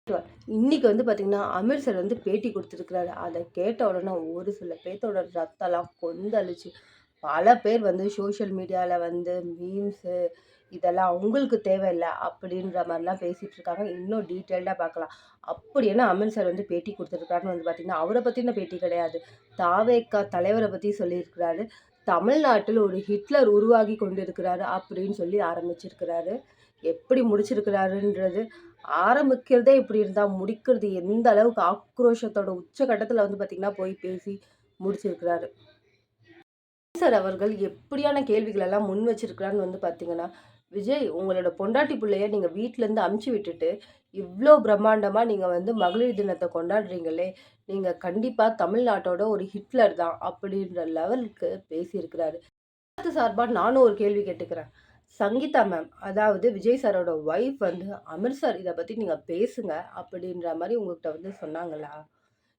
இன்னைக்கு வந்து பார்த்தீங்கன்னா, அமீர் சார் வந்து பேட்டி குடுத்துருக்கிறாரு. அத கேட்ட உடனே ஒரு சில பேத்தோட ரத்தம்லாம் கொந்தளிச்சு, பல பேர் வந்து சோஷியல் மீடியால வந்து மீம்ஸு இதெல்லாம் உங்களுக்கு தேவையில்ல அப்படின்ற மாரிலாம் பேசிட்டு இருக்காங்க. இன்னும் டீட்டெயில்டா பார்க்கலாம். அப்படி என்ன அமீர் சார் வந்து பேட்டி குடுத்துருக்காருன்னு வந்து பார்த்தீங்கன்னா, அவர பத்தின பேட்டி கிடையாது. தாவேகா தலைவர பத்தி சொல்லியிருக்கிறாரு. தமிழ்நாட்டில் ஒரு ஹிட்லர் உருவாகி கொண்டிருக்கிறாரு அப்படின்னு சொல்லி ஆரம்பிச்சிருக்கிறாரு. எப்படி முடிச்சிருக்கிறாருன்றது ஆரம்பிக்கிறதே இப்படி இருந்தா, முடிக்கிறது எந்த அளவுக்கு ஆக்ரோஷத்தோட உச்சகட்டத்துல வந்து பார்த்தீங்கன்னா, போய் பேசி முடிச்சிருக்கிறாரு. சார் அவர்கள் எப்படியான கேள்விகள் எல்லாம் முன் வச்சிருக்கிறான்னு வந்து பார்த்தீங்கன்னா, "விஜய் உங்களோட பொண்டாட்டி புள்ளைய நீங்க வீட்லருந்து அனுப்பிச்சு விட்டுட்டு, இவ்ளோ பிரம்மாண்டமா நீங்க வந்து மகளிர் தினத்த கொண்டாடுறீங்களே, நீங்க கண்டிப்பா தமிழ்நாட்டோட ஒரு ஹிட்லர் தான்." அப்படின்ற லெவலுக்கு பேசியிருக்கிறாரு. அது சார்பா நானும் ஒரு கேள்வி கேட்டுக்கிறேன். சங்கீதா மேம், அதாவது விஜய் சாரோட ஒய்ஃப் வந்து, "அமர் சார் இத பத்தி நீங்க பேசுங்க." அப்படின்ற மாரி உங்ககிட்ட வந்து சொன்னாங்களா?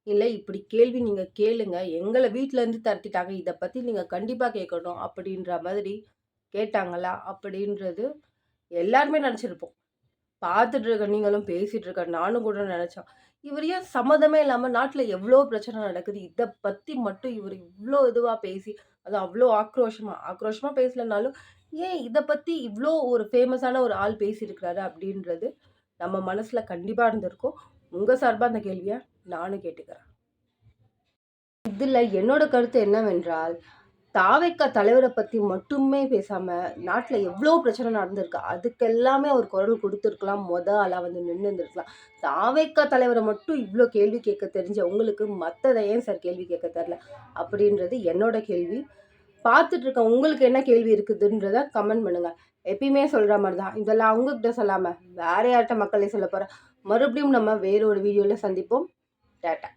இல்ல இப்படி கேள்வி நீங்க கேளுங்க. எங்கள வீட்லருந்து தரத்திட்டாங்க. இத பத்தி நீங்க கண்டிப்பா கேட்கணும். அப்படின்ற மாதிரி கேட்டாங்களா? அப்படின்றது எல்லாருமே நெனச்சிருப்போம். பார்த்துட்டு இருக்க நீங்களும், பேசிட்டு இருக்க நானும் கூட நெனச்சோம். இவரு ஏன் சம்மந்தமே இல்லாம நாட்ல எவ்ளோ பிரச்சனை நடக்குது. இத பத்தி மட்டும் இவரு இவ்ளோ இதுவா பேசி, அதுவும் அவ்ளோ ஆக்ரோஷமா ஆக்ரோஷமா பேசலனாலும், ஏன் இத பத்தி இவ்ளோ ஒரு ஃபேமஸான ஒரு ஆள் பேசியிருக்கிறாரு அப்படின்றது நம்ம மனசுல கண்டிப்பா இருந்திருக்கும். உங்க சார்பா அந்த கேள்விய நானும் கேட்டுக்கிறேன். இதுல என்னோட கருத்து என்னவென்றால், தாவேக்கா தலைவர பத்தி மட்டுமே பேசாம, நாட்ல எவ்ளோ பிரச்சனை நடந்திருக்கு. அதுக்கெல்லாமே அவர் குரல் குடுத்திருக்கலாம். ஆளா வந்து நின்னு இருந்திருக்கலாம். தாவேக்கா தலைவர மட்டும் இவ்ளோ கேள்வி கேட்க தெரிஞ்ச உங்களுக்கு, மத்தத ஏன் சார் கேள்வி கேட்க தெர்ல? அப்படின்றது என்னோட கேள்வி. பார்த்துட்டு இருக்க உங்களுக்கு என்ன கேள்வி இருக்குதுன்றத கமெண்ட் பண்ணுங்க. எப்பயுமே சொல்ற மாரி தான். இதெல்லாம் உங்ககிட்ட சொல்லாம, வேற யார்ட்ட மக்களே சொல்லப் போறேன். மறுபடியும் நம்ம வேற ஒரு வீடியோல சந்திப்போம். டாட்டா.